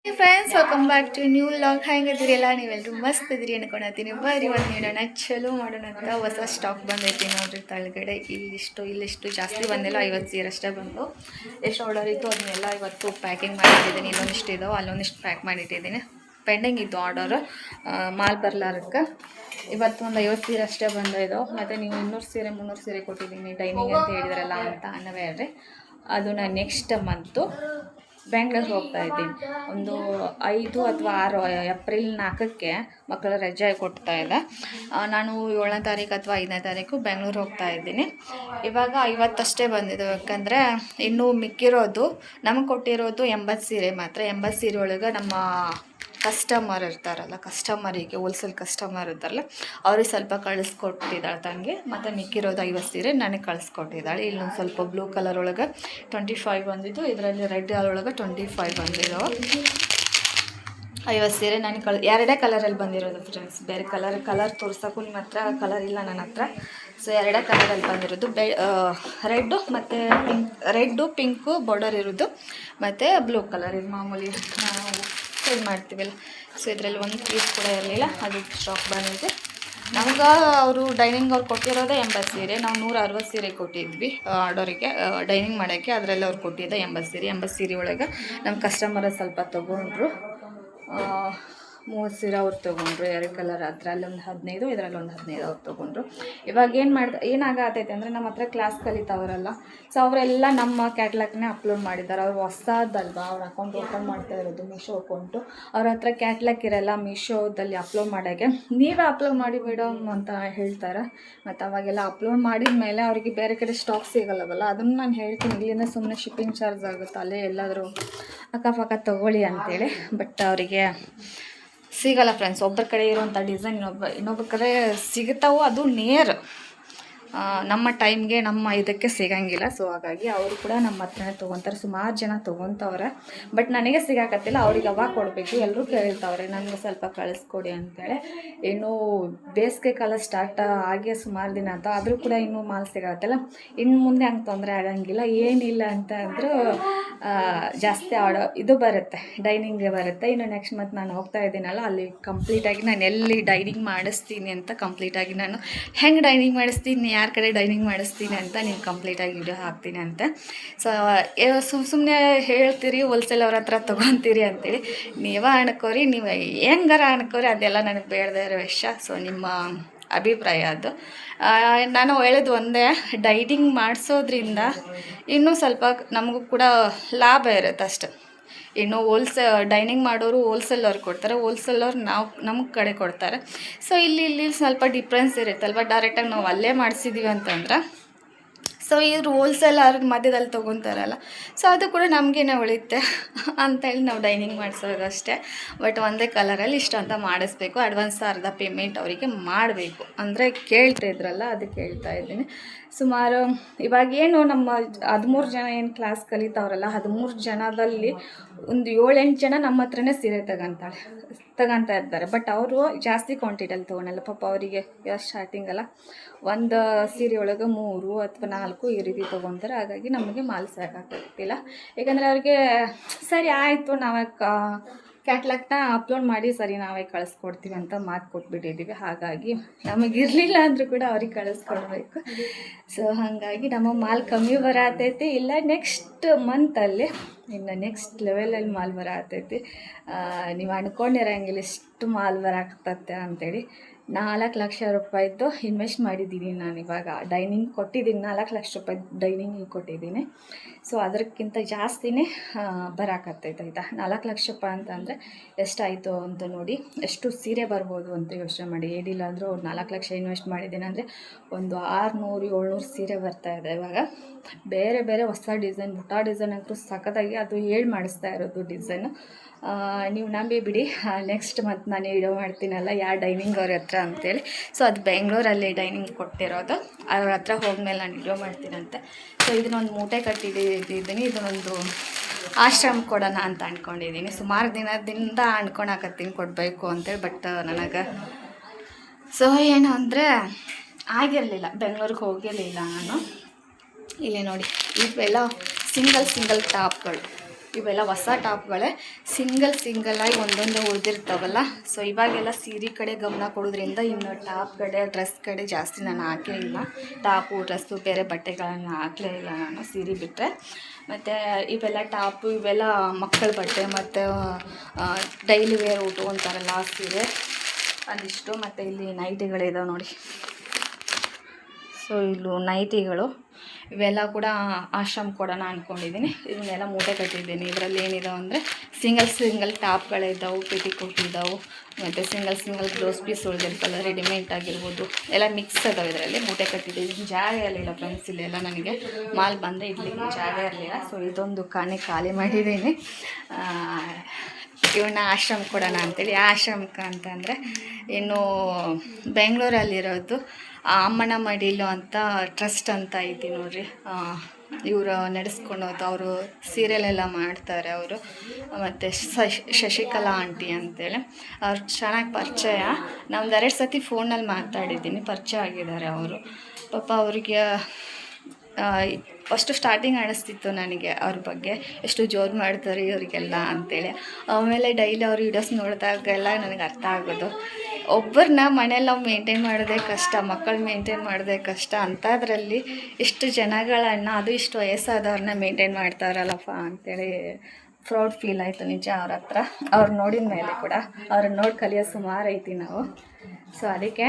Hey friends, welcome back to a new vlog. ಹೆಂಗದಿರಿಲ್ಲ ನೀವೆಲ್ಲರೂ ಮಸ್ತ್ ಇದ್ರಿ ಅನ್ಕೊಳತೀನಿ. ಬರೀ ಒಂದು ನೀಡೋಣ ಚಲೋ ಮಾಡೋಣ ಅಂತ ಹೊಸ ಸ್ಟಾಕ್ ಬಂದೈತಿ ನೋಡ್ರಿ. ತಳಗಡೆ ಇಲ್ಲಿಷ್ಟು ಜಾಸ್ತಿ ಬಂದಿಲ್ಲ, 50 ಸೀರೆ ಅಷ್ಟೇ ಬಂದು. ಎಷ್ಟು ಆರ್ಡರ್ ಇತ್ತು ಅದನ್ನೆಲ್ಲ ಇವತ್ತು ಪ್ಯಾಕಿಂಗ್ ಮಾಡಿಟ್ಟಿದ್ದೀನಿ. ಇಲ್ಲೊಂದಿಷ್ಟು ಇದಾವೆ, ಅಲ್ಲೊಂದಿಷ್ಟು ಪ್ಯಾಕ್ ಮಾಡಿಟ್ಟಿದ್ದೀನಿ. ಪೆಂಡಿಂಗ್ ಇತ್ತು ಆರ್ಡರ್, ಮಾಲ್ ಬರ್ಲಾರಕ್ಕೆ. ಇವತ್ತು ಒಂದು 50 ಸೀರೆ ಅಷ್ಟೇ ಬಂದಿದ್ದಾವೆ. ಮತ್ತು ನೀವು 200 ಸೀರೆ 300 ಸೀರೆ ಕೊಟ್ಟಿದ್ದೀನಿ ಡೈನಿಂಗ್ ಅಂತ ಹೇಳಿದ್ರಲ್ಲ ಅಂತ ಅನ್ನವೇ ಹೇಳ್ರಿ. ಅದು ನಾನು ನೆಕ್ಸ್ಟ್ ಮಂತು ಬೆಂಗ್ಳೂರಿಗೆ ಹೋಗ್ತಾ ಇದ್ದೀನಿ. ಒಂದು 5 ಅಥವಾ 6 ಏಪ್ರಿಲ್ 4ಕ್ಕೆ ಮಕ್ಕಳ ರಜೆ ಕೊಡ್ತಾ ಇದೆ. ನಾನು 7ನೇ ತಾರೀಕು ಅಥವಾ 5ನೇ ತಾರೀಕು ಬೆಂಗಳೂರು ಹೋಗ್ತಾ ಇದ್ದೀನಿ. ಇವಾಗ 50 ಅಷ್ಟೇ ಬಂದಿದೆ, ಯಾಕಂದರೆ ಇನ್ನೂ ಮಿಕ್ಕಿರೋದು ನಮಗೆ ಕೊಟ್ಟಿರೋದು 80 ಸೀರೆ ಮಾತ್ರ. 80 ಸೀರೆ ಒಳಗೆ ನಮ್ಮ ಕಸ್ಟಮರ್ ಇರ್ತಾರಲ್ಲ, ಕಸ್ಟಮರಿಗೆ ಹೋಲ್ಸೇಲ್ ಕಸ್ಟಮರ್ ಇರ್ತಾರಲ್ಲ ಅವ್ರಿಗೆ ಸ್ವಲ್ಪ ಕಳಿಸ್ಕೊಟ್ಟಿದ್ದಾಳೆ ತಂಗಿ. ಮತ್ತು ಮಿಕ್ಕಿರೋದು 50 ಸೀರೆ ನನಗೆ ಕಳಿಸ್ಕೊಟ್ಟಿದ್ದಾಳೆ. ಇಲ್ಲೊಂದು ಸ್ವಲ್ಪ ಬ್ಲೂ ಕಲರ್ ಒಳಗೆ 25 ಬಂದಿದ್ದು, ಇದರಲ್ಲಿ ರೆಡ್ ಒಳಗೆ 25 ಬಂದಿದ್ದಾವೆ. 50 ಸೀರೆ ನನಗೆ ಎರಡೇ ಕಲರಲ್ಲಿ ಬಂದಿರೋದು ಫ್ರೆಂಡ್ಸ್. ಬೇರೆ ಕಲರ್ ತೋರ್ಸೋಕ್ಕೂ ನಿಮ್ಮ ಹತ್ರ ಕಲರ್ ಇಲ್ಲ ನನ್ನ ಹತ್ರ. ಸೊ ಎರಡೇ ಕಲರಲ್ಲಿ ಬಂದಿರೋದು, ರೆಡ್ಡು ಮತ್ತು ರೆಡ್ಡು ಪಿಂಕು ಬಾರ್ಡರ್ ಇರೋದು, ಮತ್ತು ಬ್ಲೂ ಕಲರ್. ಇದು ಮಾಮೂಲಿ ನಾವು ಸೇಲ್ ಮಾಡ್ತೀವಲ್ಲ. ಸೊ ಇದರಲ್ಲಿ ಒಂದು ಪೀಸ್ ಕೂಡ ಇರಲಿಲ್ಲ, ಅದು ಸ್ಟಾಕ್ ಬಂದಿದೆ. ನಮ್ಗೆ ಅವರು ಡೈನಿಂಗ್ ಅವ್ರು ಕೊಟ್ಟಿರೋದೇ 80 ಸೀರೆ. ನಾವು 160 ಸೀರೆ ಕೊಟ್ಟಿದ್ವಿ ಆರ್ಡರಿಗೆ ಡೈನಿಂಗ್ ಮಾಡೋಕ್ಕೆ. ಅದರಲ್ಲಿ ಅವ್ರು ಕೊಟ್ಟಿದ್ದೆ 80 ಸೀರೆ. 80 ಸೀರೆ ಒಳಗೆ ನಮ್ಮ ಕಸ್ಟಮರ್ ಸ್ವಲ್ಪ ತೊಗೊಂಡ್ರು. 30 ಸೀರೆ ಅವ್ರು ತೊಗೊಂಡ್ರು, 2 ಕಲರ್. ಅದರಲ್ಲಿ ಒಂದು 15, ಇದರಲ್ಲಿ ಒಂದು 15 ಅವ್ರು ತೊಗೊಂಡ್ರು. ಇವಾಗ ಏನಾಗತ್ತೈತೆ ಅಂದರೆ ನಮ್ಮ ಹತ್ರ ಕ್ಲಾಸ್ ಕಲಿತಾವ್ರಲ್ಲ, ಸೊ ಅವರೆಲ್ಲ ನಮ್ಮ ಕ್ಯಾಟ್ಲಾಗ್ನೇ ಅಪ್ಲೋಡ್ ಮಾಡಿದ್ದಾರೆ. ಅವ್ರು ಹೊಸದಲ್ವಾ, ಅವ್ರ ಅಕೌಂಟ್ ಓಪನ್ ಮಾಡ್ತಾ ಇರೋದು ಮೀಶೋ ಅಕೌಂಟು. ಅವ್ರ ಹತ್ರ ಕ್ಯಾಟ್ಲಾಗ್ ಇರೋಲ್ಲ ಮೀಶೋದಲ್ಲಿ ಅಪ್ಲೋಡ್ ಮಾಡೋಕ್ಕೆ. ನೀವೇ ಅಪ್ಲೋಡ್ ಮಾಡಿ ಮೇಡಮ್ ಅಂತ ಹೇಳ್ತಾರೆ. ಮತ್ತು ಅವಾಗೆಲ್ಲ ಅಪ್ಲೋಡ್ ಮಾಡಿದ ಮೇಲೆ ಅವರಿಗೆ ಬೇರೆ ಕಡೆ ಸ್ಟಾಕ್ ಸಿಗಲ್ಲವಲ್ಲ, ಅದನ್ನು ನಾನು ಹೇಳ್ತೀನಿ. ಇಲ್ಲಿಂದ ಸುಮ್ಮನೆ ಶಿಪ್ಪಿಂಗ್ ಚಾರ್ಜ್ ಆಗುತ್ತೆ, ಅಲ್ಲೇ ಎಲ್ಲಾದರೂ ಅಕ್ಕಪಕ್ಕ ತೊಗೊಳ್ಳಿ ಅಂತೇಳಿ. ಬಟ್ ಅವರಿಗೆ ಸಿಗಲ್ಲ ಫ್ರೆಂಡ್ಸ್. ಒಬ್ಬರ ಕಡೆ ಇರೋವಂಥ ಡಿಸೈನ್ ಇನ್ನೊಬ್ಬರ ಕಡೆ ಸಿಗುತ್ತಾವೋ, ಅದು ನೇರ್ ನಮ್ಮ ಟೈಮ್ಗೆ ನಮ್ಮ ಇದಕ್ಕೆ ಸಿಗೋಂಗಿಲ್ಲ. ಸೊ ಹಾಗಾಗಿ ಅವರು ಕೂಡ ನಮ್ಮ ಹತ್ರನೇ ತೊಗೊತಾರೆ. ಸುಮಾರು ಜನ ತೊಗೊತವ್ರೆ, ಬಟ್ ನನಗೆ ಸಿಗಾಕತ್ತಿಲ್ಲ. ಅವ್ರಿಗೆ ಅವಾಗ ಕೊಡಬೇಕು. ಎಲ್ಲರೂ ಕೇಳ್ತಾವ್ರೆ ನನಗೆ ಸ್ವಲ್ಪ ಕಳಿಸ್ಕೊಡಿ ಅಂತೇಳಿ. ಇನ್ನೂ ಬೇಸಿಗೆ ಕಾಲ ಸ್ಟಾರ್ಟ್ ಆಗಿ ಸುಮಾರು ದಿನ ಅಂತ, ಆದರೂ ಕೂಡ ಇನ್ನೂ ಮಾಲ್ ಸಿಗಾಕತ್ತಿಲ್ಲ. ಇನ್ನು ಮುಂದೆ ಹಂಗೆ ತೊಂದರೆ ಆಗೋಂಗಿಲ್ಲ. ಏನಿಲ್ಲ ಅಂತ ಅಂದರೂ ಜಾಸ್ತಿ ಇದು ಬರುತ್ತೆ, ಡೈನಿಂಗ್ಗೆ ಬರುತ್ತೆ. ಇನ್ನು ನೆಕ್ಸ್ಟ್ ಮಂತ್ ನಾನು ಹೋಗ್ತಾ ಇದ್ದೀನಲ್ಲ, ಅಲ್ಲಿ ಕಂಪ್ಲೀಟಾಗಿ ನಾನು ಎಲ್ಲಿ ಡೈನಿಂಗ್ ಮಾಡಿಸ್ತೀನಿ ಅಂತ ಕಂಪ್ಲೀಟಾಗಿ ನಾನು ಹೆಂಗೆ ಡೈನಿಂಗ್ ಮಾಡಿಸ್ತೀನಿ, ಯಾರ ಕಡೆ ಡೈನಿಂಗ್ ಮಾಡಿಸ್ತೀನಿ ಅಂತ ನೀವು ಕಂಪ್ಲೀಟಾಗಿ ವಿಡಿಯೋ ಹಾಕ್ತೀನಿ ಅಂತ. ಸೊ ಸುಮ್ಮನೆ ಹೇಳ್ತೀರಿ ಹೋಲ್ಸೇಲ್ ಅವ್ರ ಹತ್ರ ತೊಗೊತೀರಿ ಅಂತೇಳಿ. ನೀವೇ ಅನ್ಕೋರಿ, ನೀವು ಹೆಂಗಾರ ಅನ್ಕೋರಿ, ಅದೆಲ್ಲ ನನಗೆ ಬೇಡದೇ ಇರೋ ವಿಷಯ. ಸೊ ನಿಮ್ಮ ಅಭಿಪ್ರಾಯ ಅದು. ನಾನು ಹೇಳಿದ್ದು ಒಂದೇ, ಡೈನಿಂಗ್ ಮಾಡಿಸೋದ್ರಿಂದ ಇನ್ನೂ ಸ್ವಲ್ಪ ನಮಗೂ ಕೂಡ ಲಾಭ ಇರುತ್ತೆ ಅಷ್ಟೆ. ಇನ್ನು ಡೈನಿಂಗ್ ಮಾಡೋರು ಹೋಲ್ಸೇಲವ್ರು ಕೊಡ್ತಾರೆ, ಹೋಲ್ಸೇಲವ್ರು ನಮಗೆ ಕಡೆ ಕೊಡ್ತಾರೆ. ಸೊ ಇಲ್ಲಿ ಸ್ವಲ್ಪ ಡಿಫ್ರೆನ್ಸ್ ಇರುತ್ತಲ್ವ. ಡೈರೆಕ್ಟಾಗಿ ನಾವು ಅಲ್ಲೇ ಮಾಡಿಸಿದ್ದೀವಿ ಅಂತಂದ್ರೆ, ಸೊ ಇವರು ಹೋಲ್ಸೇಲರ್ ಮಧ್ಯದಲ್ಲಿ ತೊಗೊತಾರಲ್ಲ, ಸೊ ಅದು ಕೂಡ ನಮಗೇನೆ ಉಳಿಯುತ್ತೆ ಅಂತೇಳಿ ನಾವು ಡೈನಿಂಗ್ ಮಾಡಿಸೋದು ಅಷ್ಟೇ. ಬಟ್ ಒಂದೇ ಕಲರಲ್ಲಿ ಇಷ್ಟು ಅಂತ ಮಾಡಿಸ್ಬೇಕು. ಅಡ್ವಾನ್ಸ್ ಅರ್ಧ ಪೇಮೆಂಟ್ ಅವರಿಗೆ ಮಾಡಬೇಕು ಅಂದರೆ ಕೇಳ್ತಾ ಇದ್ರಲ್ಲ, ಅದಕ್ಕೆ ಹೇಳ್ತಾ ಇದ್ದೀನಿ. ಸುಮಾರು ಇವಾಗೇನು ನಮ್ಮ 13 ಜನ ಏನು ಕ್ಲಾಸ್ ಕಲಿತಾವ್ರಲ್ಲ, 13 ಜನದಲ್ಲಿ ಒಂದು 7-8 ಜನ ನಮ್ಮ ಹತ್ರನೇ ಸೀರೆ ತಗೊತಾ ಇರ್ತಾರೆ. ಬಟ್ ಅವರು ಜಾಸ್ತಿ ಕ್ವಾಂಟಿಟಿಯಲ್ಲಿ ತೊಗೊಳಲ್ಲ. ಪಾಪ ಅವರಿಗೆ ಸ್ಟಾರ್ಟಿಂಗಲ್ಲ ಒಂದು ಸೀರೆ ಒಳಗೆ 3 ಅಥವಾ 4 ಈ ರೀತಿ ತೊಗೊತಾರೆ. ಹಾಗಾಗಿ ನಮಗೆ ಮಾಲ್ ಸಾಕಾಗ್ತಿಲ್ಲ. ಯಾಕಂದರೆ ಅವ್ರಿಗೆ ಸರಿ ಆಯಿತು, ನಾವೇ ಕ್ಯಾಟ್ಲಾಗ್ನ ಅಪ್ಲೋಡ್ ಮಾಡಿ ಸರಿ ನಾವೇ ಕಳಿಸ್ಕೊಡ್ತೀವಿ ಅಂತ ಮಾತು ಕೊಟ್ಬಿಟ್ಟಿದ್ದೀವಿ. ಹಾಗಾಗಿ ನಮಗಿರಲಿಲ್ಲ ಅಂದರೂ ಕೂಡ ಅವ್ರಿಗೆ ಕಳಿಸ್ಕೊಡ್ಬೇಕು. ಸೊ ಹಾಗಾಗಿ ನಮ್ಮ ಮಾಲ್ ಕಮ್ಮಿ ಬರತೈತಿ. ಇಲ್ಲ ನೆಕ್ಸ್ಟ್ ಮಂತಲ್ಲಿ ಇನ್ನು ನೆಕ್ಸ್ಟ್ ಲೆವೆಲಲ್ಲಿ ಮಾಲ್ ಬರತೈತಿ. ನೀವು ಅಂದ್ಕೊಂಡಿರಂಗಿಲ್ಲ ಇಷ್ಟು ಮಾಲ್ ಬರಾಕ್ತತ್ತೆ ಅಂತೇಳಿ. 4 ಲಕ್ಷ ರೂಪಾಯಿದ್ದು ಇನ್ವೆಸ್ಟ್ ಮಾಡಿದ್ದೀನಿ ನಾನು. ಇವಾಗ ಡೈನಿಂಗ್ ಕೊಟ್ಟಿದ್ದೀನಿ, 4 ಲಕ್ಷ ರೂಪಾಯಿ ಡೈನಿಂಗಿಗೆ ಕೊಟ್ಟಿದ್ದೀನಿ. ಸೊ ಅದಕ್ಕಿಂತ ಜಾಸ್ತಿನೇ ಬರಾಕತ್ತೈತೆ ಆಯಿತಾ. 4 ಲಕ್ಷ ರೂಪಾಯಿ ಅಂತಂದರೆ ಎಷ್ಟಾಯಿತು ಅಂತ ನೋಡಿ, ಎಷ್ಟು ಸೀರೆ ಬರ್ಬೋದು ಅಂತ ಯೋಚನೆ ಮಾಡಿ. ಏನಿಲ್ಲ ಅಂದರೂ 4 ಲಕ್ಷ ಇನ್ವೆಸ್ಟ್ ಮಾಡಿದ್ದೀನಿ ಅಂದರೆ ಒಂದು 600-700 ಸೀರೆ ಬರ್ತಾಯಿದೆ ಇವಾಗ. ಬೇರೆ ಬೇರೆ ಹೊಸ ಡಿಸೈನ್, ಬುಟ್ಟ ಡಿಸೈನ್ ಅಂತೂ ಸಖತ್ತಾಗಿ, ಅದು ಮಾಡಿಸ್ತಾ ಇರೋದು ಡಿಸೈನು. ನೀವು ನಂಬಿ ಬಿಡಿ, ನೆಕ್ಸ್ಟ್ ಮಂತ್ ನಾನು ವಿಡಿಯೋ ಮಾಡ್ತೀನಲ್ಲ ಯಾರು ಡೈನಿಂಗ್ ಅವ್ರ ಹತ್ರ ಅಂತೇಳಿ. ಸೊ ಅದು ಬೆಂಗಳೂರಲ್ಲಿ ಡೈನಿಂಗ್ ಕೊಟ್ಟಿರೋದು, ಅವ್ರ ಹತ್ರ ಹೋದ್ಮೇಲೆ ನಾನು ವಿಡಿಯೋ ಮಾಡ್ತೀನಂತೆ. ಸೊ ಇದನ್ನೊಂದು ಮೂಟೆ ಕಟ್ಟಿದ್ದೀನಿ. ಇದನ್ನೊಂದು ಆಶ್ರಮ ಕೊಡೋಣ ಅಂತ ಅಂದ್ಕೊಂಡಿದ್ದೀನಿ. ಸುಮಾರು ದಿನದಿಂದ ಅಂದ್ಕೊಳಕತ್ತೀನಿ ಕೊಡಬೇಕು ಅಂತೇಳಿ. ಬಟ್ ನನಗೆ ಸೊ ಏನು ಅಂದರೆ ಆಗಿರಲಿಲ್ಲ, ಬೆಂಗಳೂರಿಗೆ ಹೋಗಿರಲಿಲ್ಲ ನಾನು. ಇಲ್ಲಿ ನೋಡಿ, ಇವೆಲ್ಲ ಸಿಂಗಲ್ ಟಾಪ್ಗಳು. ಇವೆಲ್ಲ ಹೊಸ ಟಾಪ್ಗಳೇ, ಸಿಂಗಲ್ ಆಗಿ ಒಂದೊಂದು ಉಳಿದಿರ್ತಾವಲ್ಲ. ಸೊ ಇವಾಗೆಲ್ಲ ಸೀರೆ ಕಡೆ ಗಮನ ಕೊಡೋದ್ರಿಂದ ಇನ್ನು ಟಾಪ್ ಕಡೆ ಡ್ರೆಸ್ ಕಡೆ ಜಾಸ್ತಿ ನಾನು ಹಾಕೇ ಇಲ್ಲ. ಟಾಪು ಡ್ರೆಸ್ಸು ಬೇರೆ ಬಟ್ಟೆಗಳನ್ನು ಹಾಕಲೇ ಇಲ್ಲ ನಾನು, ಸೀರೆ ಬಿಟ್ಟರೆ. ಮತ್ತು ಇವೆಲ್ಲ ಟಾಪು ಇವೆಲ್ಲ ಮಕ್ಕಳ ಬಟ್ಟೆ ಮತ್ತು ಡೈಲಿ ವೇರ್ ಉಟ್ಕೊತಾರಲ್ಲ ಆ ಸೀರೆ ಅದಿಷ್ಟು. ಮತ್ತು ಇಲ್ಲಿ ನೈಟಿಗಳಿದಾವೆ ನೋಡಿ. ಸೊ ಇಲ್ಲೂ ನೈಟಿಗಳು ಇವೆಲ್ಲ ಕೂಡ ಆಶ್ರಮ ಕೊಡೋಣ ಅಂದ್ಕೊಂಡಿದ್ದೀನಿ. ಇವನ್ನೆಲ್ಲ ಮೂಟೆ ಕಟ್ಟಿದ್ದೀನಿ. ಇದರಲ್ಲಿ ಏನಿದಾವೆ ಅಂದರೆ ಸಿಂಗಲ್ ಟಾಪ್ಗಳಿದ್ದಾವೆ, ಪೆಟಿಕೋಟ್ ಇದ್ದಾವೆ, ಮತ್ತು ಸಿಂಗಲ್ ಬ್ಲೌಸ್ ಪೀಸ್ ಉಳಿದಿರ್ತಲ್ಲ ರೆಡಿಮೇಡ್ ಆಗಿರ್ಬೋದು, ಎಲ್ಲ ಮಿಕ್ಸ್ ಅದಾವೆ. ಇದರಲ್ಲಿ ಮೂಟೆ ಕಟ್ಟಿದ್ದೀನಿ. ಜಾಗ ಇರಲಿಲ್ಲ ಫ್ರೆಂಡ್ಸ್, ಇಲ್ಲೆಲ್ಲ ನನಗೆ ಮಾಲ್ ಬಂದೆ ಇಡ್ಲಿಕ್ಕೆ ಜಾಗ ಇರಲಿಲ್ಲ. ಸೊ ಇದೊಂದು ಖಾಲಿ ಮಾಡಿದ್ದೀನಿ. ಇವನ್ನ ಆಶ್ರಮ ಕೊಡೋಣ ಅಂತೇಳಿ. ಆಶ್ರಮಕ್ಕೆ ಅಂತಂದರೆ ಇನ್ನು ಬೆಂಗಳೂರಲ್ಲಿರೋದು ಅಮ್ಮನ ಮಡಿಲು ಅಂತ ಟ್ರಸ್ಟ್ ಅಂತ ಐತಿ ನೋಡ್ರಿ. ಇವರು ನಡೆಸ್ಕೊಳೋದು, ಅವರು ಸೀರಿಯಲೆಲ್ಲ ಮಾಡ್ತಾರೆ ಅವರು. ಮತ್ತು ಶಶಿಕಲಾ ಆಂಟಿ ಅಂತೇಳಿ ಅವ್ರು ಚೆನ್ನಾಗಿ ಪರಿಚಯ. ನಾನು 2 ಸತಿ ಫೋನಲ್ಲಿ ಮಾತಾಡಿದ್ದೀನಿ, ಪರಿಚಯ ಆಗಿದ್ದಾರೆ ಅವರು. ಪಾಪ ಅವರಿಗೆ ಫಸ್ಟು ಸ್ಟಾರ್ಟಿಂಗ್ ಅನಿಸ್ತಿತ್ತು ನನಗೆ ಅವ್ರ ಬಗ್ಗೆ, ಎಷ್ಟು ಜೋರು ಮಾಡ್ತಾರೆ ಇವರಿಗೆಲ್ಲ ಅಂತೇಳಿ. ಆಮೇಲೆ ಡೈಲಿ ಅವ್ರ ವೀಡಿಯೋಸ್ ನೋಡಿದಾಗೆಲ್ಲ ನನಗೆ ಅರ್ಥ ಆಗೋದು, ಒಬ್ಬರನ್ನ ಮನೇಲಿ ನಾವು ಮೇಂಟೈನ್ ಮಾಡೋದೇ ಕಷ್ಟ, ಮಕ್ಕಳು ಮೇಂಟೈನ್ ಮಾಡೋದೇ ಕಷ್ಟ, ಅಂಥದ್ರಲ್ಲಿ ಇಷ್ಟು ಜನಗಳನ್ನು, ಅದು ಇಷ್ಟು ವಯಸ್ಸಾದವ್ರನ್ನ ಮೇಂಟೈನ್ ಮಾಡ್ತಾರಲ್ಲಪ್ಪ ಅಂತೇಳಿ ಪ್ರೌಡ್ ಫೀಲ್ ಆಯಿತು ನಿಜ ಅವ್ರ ಹತ್ರ. ಅವ್ರು ನೋಡಿದ ಮೇಲೆ ಕೂಡ ಅವ್ರನ್ನ ನೋಡಿ ಕಲಿಯೋದು ಸುಮಾರು ಐತಿ ನಾವು. ಸೊ ಅದಕ್ಕೆ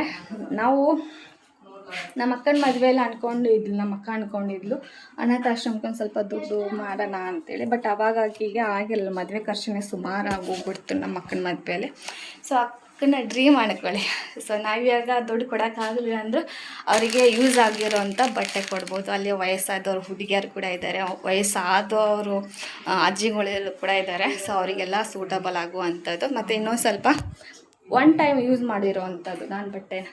ನಾವು ನಮ್ಮ ಅಕ್ಕನ ಮದುವೆಯಲ್ಲಿ ನಮ್ಮ ಅಕ್ಕ ಅಂದ್ಕೊಂಡಿದ್ಲು ಅನಾಥಾಶ್ರಮಕ್ಕೆ ಒಂದು ಸ್ವಲ್ಪ ದುಡ್ಡು ಮಾಡೋಣ ಅಂತೇಳಿ. ಬಟ್ ಅವಾಗ ಆಕೆಗೆ ಆಗಿಲ್ಲ, ಮದುವೆ ಖರ್ಚುನೇ ಸುಮಾರು ಆಗೋಗ್ಬಿಡ್ತು ನಮ್ಮ ಅಕ್ಕನ ಮದುವೆಯಲ್ಲಿ. ಸೊ ಅಕ್ಕನ ಡ್ರೀಮ್ ಅನ್ಕೊಳ್ಳಿ. ಸೊ ನಾವಿವಾಗ ದುಡ್ಡು ಕೊಡೋಕ್ಕಾಗಲಿಲ್ಲ ಅಂದರೂ ಅವರಿಗೆ ಯೂಸ್ ಆಗಿರೋವಂಥ ಬಟ್ಟೆ ಕೊಡ್ಬೋದು. ಅಲ್ಲಿ ವಯಸ್ಸಾದವ್ರು ಹುಡುಗಿಯರು ಕೂಡ ಇದ್ದಾರೆ, ವಯಸ್ಸಾದವರು ಅಜ್ಜಿಗಳು ಕೂಡ ಇದ್ದಾರೆ. ಸೊ ಅವರಿಗೆಲ್ಲ ಸೂಟಬಲ್ ಆಗುವಂಥದ್ದು. ಮತ್ತು ಇನ್ನೊಂದು ಸ್ವಲ್ಪ ಒನ್ ಟೈಮ್ ಯೂಸ್ ಮಾಡಿರೋವಂಥದ್ದು. ನಾನು ಬಟ್ಟೆನ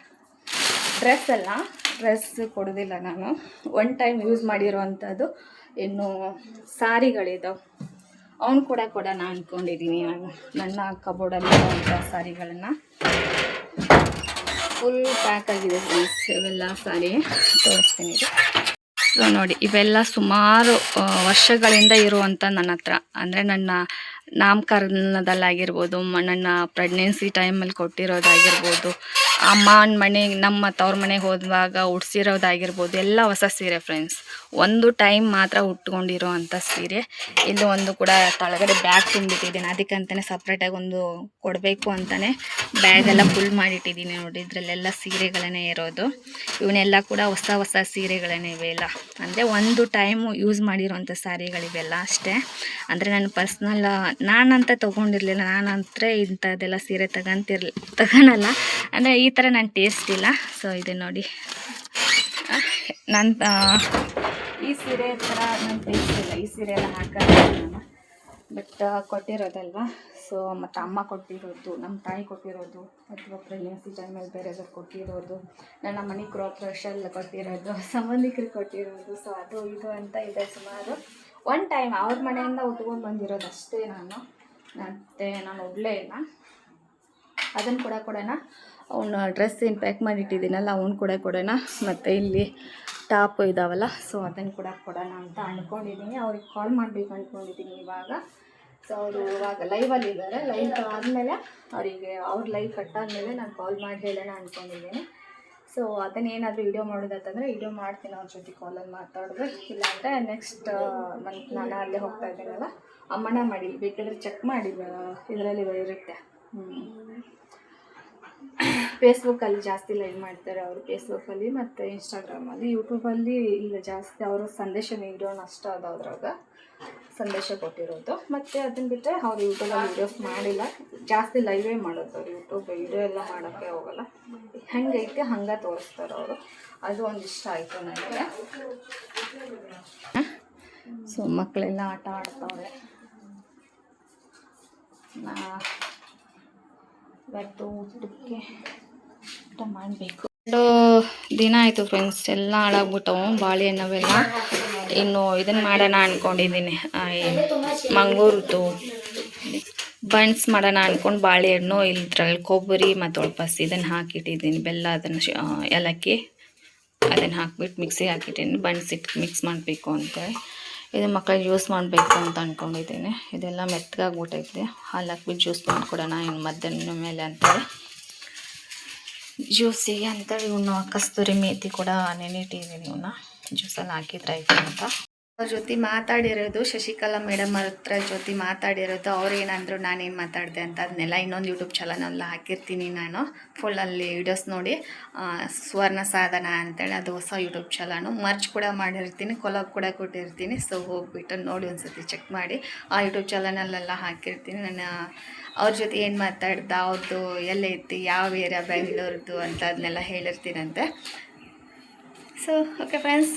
ಡ್ರೆಸ್ ಕೊಡೋದಿಲ್ಲ ನಾನು, ಒನ್ ಟೈಮ್ ಯೂಸ್ ಮಾಡಿರೋವಂಥದ್ದು. ಇನ್ನು ಸಾರಿಗಳಿದಾವೆ, ಅವನು ಕೂಡ ಕೊಡೋಣ ಅಂದ್ಕೊಂಡಿದ್ದೀನಿ ನಾನು. ನನ್ನ ಕಬೋರ್ಡಲ್ಲಿರುವಂಥ ಸಾರಿಗಳನ್ನು ಫುಲ್ ಪ್ಯಾಕ್ ಆಗಿದೆ ಫ್ರೆಂಡ್ಸ್. ಇವೆಲ್ಲ ಸಾರಿ ತೋರಿಸ್ತೀನಿ. ಸೊ ನೋಡಿ, ಇವೆಲ್ಲ ಸುಮಾರು ವರ್ಷಗಳಿಂದ ಇರುವಂಥ ನನ್ನ ಹತ್ರ, ಅಂದರೆ ನನ್ನ ನಾಮಕರಣದಲ್ಲಾಗಿರ್ಬೋದು, ನನ್ನ ಪ್ರೆಗ್ನೆನ್ಸಿ ಟೈಮಲ್ಲಿ ಕೊಟ್ಟಿರೋದಾಗಿರ್ಬೋದು, ಅಮ್ಮನ ಮನೆಗೆ ನಮ್ಮ ತವ್ರ ಮನೆಗೆ ಹೋದಾಗ ಉಡ್ಸಿರೋದಾಗಿರ್ಬೋದು, ಎಲ್ಲ ಹೊಸ ಸೀರೆ ಫ್ರೆಂಡ್ಸ್. ಒಂದು ಟೈಮ್ ಮಾತ್ರ ಉಟ್ಕೊಂಡಿರೋ ಅಂಥ ಸೀರೆ. ಇಲ್ಲಿ ಒಂದು ಕೂಡ ತಳಗಡೆ ಬ್ಯಾಗ್ ತುಂಬಿಟ್ಟಿದ್ದೀನಿ, ಅದಕ್ಕಂತಲೇ ಸಪ್ರೇಟಾಗಿ ಒಂದು ಕೊಡಬೇಕು ಅಂತಲೇ ಬ್ಯಾಗೆಲ್ಲ ಫುಲ್ ಮಾಡಿಟ್ಟಿದ್ದೀನಿ ನೋಡಿ. ಇದರಲ್ಲೆಲ್ಲ ಸೀರೆಗಳೇ ಇರೋದು. ಇವನ್ನೆಲ್ಲ ಕೂಡ ಹೊಸ ಸೀರೆಗಳೇ ಇವೆಲ್ಲ, ಅಂದರೆ ಒಂದು ಟೈಮು ಯೂಸ್ ಮಾಡಿರೋಂಥ ಸಾರಿಗಳಿವೆಲ್ಲ ಅಷ್ಟೇ. ಅಂದರೆ ನಾನು ಪರ್ಸ್ನಲ್ ನಾನಂತ ತೊಗೊಂಡಿರಲಿಲ್ಲ, ನಾನಂತೂ ಇಂಥದ್ದೆಲ್ಲ ಸೀರೆ ತಗೊಳಲ್ಲ, ಅಂದರೆ ಈ ಥರ ನನ್ನ ಟೇಸ್ಟ್ ಇಲ್ಲ. ಸೊ ಇದು ನೋಡಿ, ಈ ಸೀರೆ ಥರ ನನ್ನ ಟೇಸ್ಟ್ ಇಲ್ಲ. ಈ ಸೀರೆ ಎಲ್ಲ ಹಾಕೋಲ್ಲ ನಾನು, ಬಟ್ ಕೊಟ್ಟಿರೋದಲ್ವ. ಸೊ ಮತ್ತು ಅಮ್ಮ ಕೊಟ್ಟಿರೋದು, ನಮ್ಮ ತಾಯಿ ಕೊಟ್ಟಿರೋದು, ಅಥವಾ ಪ್ರೆಗ್ನೆನ್ಸಿ ಟೈಮಲ್ಲಿ ಬೇರೆಯವ್ರು ಕೊಟ್ಟಿರೋದು, ನನ್ನ ಮನೆ ಗೃಹಪ್ರವೇಶಲ್ಲಿ ಕೊಟ್ಟಿರೋದು, ಸಂಬಂಧಿಕರು ಕೊಟ್ಟಿರೋದು. ಸೊ ಅದು ಇದು ಅಂತ ಇದೆ ಸುಮಾರು. ಒನ್ ಟೈಮ್ ಅವ್ರ ಮನೆಯಿಂದ ಉಟ್ಕೊಂಡು ಬಂದಿರೋದು ಅಷ್ಟೇ ನಾನು. ಮತ್ತು ನಾನು ಉಡಲೇ ಇಲ್ಲ. ಅದನ್ನು ಕೂಡ ಕೊಡೋಣ. ಅವನು ಡ್ರೆಸ್ ಏನು ಪ್ಯಾಕ್ ಮಾಡಿಟ್ಟಿದ್ದೀನಲ್ಲ ಅವ್ನು ಕೂಡ ಕೊಡೋಣ. ಮತ್ತು ಇಲ್ಲಿ ಟಾಪು ಇದ್ದಾವಲ್ಲ, ಸೊ ಅದನ್ನು ಕೂಡ ಕೊಡೋಣ ಅಂತ ಅಂದ್ಕೊಂಡಿದ್ದೀನಿ. ಅವ್ರಿಗೆ ಕಾಲ್ ಮಾಡಬೇಕು ಅಂದ್ಕೊಂಡಿದ್ದೀನಿ ಇವಾಗ. ಸೊ ಅವರು ಇವಾಗ ಲೈವಲ್ಲಿದ್ದಾರೆ. ಲೈವ್ ಆದಮೇಲೆ ಅವರಿಗೆ ಅವ್ರ ಲೈವ್ ಕಟ್ಟಾದಮೇಲೆ ನಾನು ಕಾಲ್ ಮಾಡಿ ಹೇಳೋಣ ಅಂದ್ಕೊಂಡಿದ್ದೀನಿ. ಸೊ ಅದನ್ನೇನಾದರೂ ವಿಡಿಯೋ ಮಾಡೋದಂತಂದರೆ ವಿಡಿಯೋ ಮಾಡ್ತೀನಿ, ಅವ್ರ ಜೊತೆ ಕಾಲಲ್ಲಿ ಮಾತಾಡಿದ್ರೆ. ಇಲ್ಲಾಂದರೆ ನೆಕ್ಸ್ಟ್ ಮಂತ್ ನಾನು ಅಲ್ಲೇ ಹೋಗ್ತಾ ಇದ್ದೀನಲ್ಲ, ಅಮ್ಮನ ಮಾಡಿ ಬೇಕಾದರೆ ಚೆಕ್ ಮಾಡಿ, ಇದರಲ್ಲಿ ಇರುತ್ತೆ. ಫೇಸ್ಬುಕ್ಕಲ್ಲಿ ಜಾಸ್ತಿ ಲೈವ್ ಮಾಡ್ತಾರೆ ಅವರು, ಫೇಸ್ಬುಕ್ಕಲ್ಲಿ ಮತ್ತು ಇನ್ಸ್ಟಾಗ್ರಾಮಲ್ಲಿ. ಯೂಟ್ಯೂಬಲ್ಲಿ ಇಲ್ಲ ಜಾಸ್ತಿ, ಅವರು ಸಂದೇಶ ವಿಡಿಯೋನ ಅಷ್ಟು ಅದ್ರಾಗ ಸಂದೇಶ ಕೊಟ್ಟಿರೋದು. ಮತ್ತು ಅದನ್ನು ಬಿಟ್ಟರೆ ಅವ್ರು ಯೂಟ್ಯೂಬಲ್ಲಿ ವೀಡಿಯೋಸ್ ಮಾಡಿಲ್ಲ, ಜಾಸ್ತಿ ಲೈವೇ ಮಾಡೋದು ಅವ್ರು. ಯೂಟ್ಯೂಬ್ ವೀಡಿಯೋ ಎಲ್ಲ ಮಾಡೋಕ್ಕೆ ಹೋಗಲ್ಲ, ಹೆಂಗೈತೆ ಹಂಗೆ ತೋರಿಸ್ತಾರೆ ಅವರು. ಅದು ಒಂದು ಇಷ್ಟ ಆಯಿತು ನನಗೆ. ಸೊ ಮಕ್ಕಳೆಲ್ಲ ಆಟ ಆಡ್ತಾವ್ರೆ. ಇವತ್ತು ಊಟಕ್ಕೆ ಊಟ ಮಾಡಬೇಕು. 2 ದಿನ ಆಯಿತು ಫ್ರೆಂಡ್ಸ್, ಎಲ್ಲ ಹಾಳಾಗ್ಬಿಟ್ಟವು ಬಾಳೆಹಣ್ಣವೆಲ್ಲ. ಇನ್ನು ಇದನ್ನು ಮಾಡೋಣ ಅಂದ್ಕೊಂಡಿದ್ದೀನಿ, ಮಂಗಳೂರದ್ದು ಬನ್ಸ್ ಮಾಡೋಣ ಅಂದ್ಕೊಂಡು ಬಾಳೆಹಣ್ಣು ಇದ್ರಲ್ಲಿ ಕೊಬ್ಬರಿ ಮತ್ತು ಒಳಪಸಿ ಇದನ್ನು ಹಾಕಿಟ್ಟಿದ್ದೀನಿ, ಬೆಲ್ಲ, ಅದನ್ನು ಏಲಕ್ಕಿ ಅದನ್ನು ಹಾಕ್ಬಿಟ್ಟು ಮಿಕ್ಸಿಗೆ ಹಾಕಿಟ್ಟಿದ್ದೀನಿ. ಬನ್ಸ್ ಇಟ್ಟು ಮಿಕ್ಸ್ ಮಾಡಬೇಕು ಅಂತೇಳಿ. ಇದು ಮಕ್ಕಳಿಗೆ ಜ್ಯೂಸ್ ಮಾಡಬೇಕು ಅಂತ ಅಂದ್ಕೊಂಡಿದ್ದೀನಿ. ಇದೆಲ್ಲ ಮೆತ್ತಗಾಗ್ಬಿಟ್ಟೈತೆ, ಹಾಲು ಹಾಕ್ಬಿಟ್ಟು ಜ್ಯೂಸ್ ಮಾಡಿಕೊಡೋಣ ಇನ್ನು ಮಧ್ಯಾಹ್ನ ಮೇಲೆ ಅಂತೇಳಿ. ಜ್ಯೂಸಿಗೆ ಅಂತೇಳಿ ಇವನು ಕಸ್ತೂರಿ ಮೇಥಿ ಕೂಡ ನೆನೆಟ್ಟಿದ್ದೀನಿ, ಇವನ್ನ ಜ್ಯೂಸಲ್ಲಿ ಹಾಕಿದ್ರೆ ಆಯ್ತು ಅಂತ. ಅವ್ರ ಜೊತೆ ಮಾತಾಡಿರೋದು ಶಶಿಕಲಾ ಮೇಡಮ್ ಅವ್ರ ಹತ್ರ ಜೊತೆ ಮಾತಾಡಿರೋದು. ಅವ್ರು ಏನಂದ್ರು ನಾನೇನು ಮಾತಾಡಿದೆ ಅಂತ ಅದನ್ನೆಲ್ಲ ಇನ್ನೊಂದು ಯೂಟ್ಯೂಬ್ ಚಾನಲ್ನೆಲ್ಲ ಹಾಕಿರ್ತೀನಿ ನಾನು ಫುಲ್ಲಲ್ಲಿ ವೀಡಿಯೋಸ್ ನೋಡಿ. ಸುವರ್ಣ ಸಾಧನ ಅಂತೇಳಿ ಅದು ಹೊಸ ಯೂಟ್ಯೂಬ್ ಚಾನಲ್ ಮರ್ಚ್ ಕೂಡ ಮಾಡಿರ್ತೀನಿ, ಕೊಲಾಬ್ ಕೂಡ ಕೊಟ್ಟಿರ್ತೀನಿ. ಸೊ ಹೋಗ್ಬಿಟ್ಟು ನೋಡಿ ಒಂದ್ಸತಿ ಚೆಕ್ ಮಾಡಿ. ಆ ಯೂಟ್ಯೂಬ್ ಚಾನಲ್ಲೆಲ್ಲ ಹಾಕಿರ್ತೀನಿ. ನಾನು ಅವ್ರ ಜೊತೆ ಏನು ಮಾತಾಡ್ದೆ, ಅವ್ರದ್ದು ಎಲ್ಲೈತಿ, ಯಾವ ಏರಿಯಾ ಬೆಂಗಳೂರದ್ದು ಅಂತ ಅದನ್ನೆಲ್ಲ ಹೇಳಿರ್ತೀನಂತೆ. So okay friends.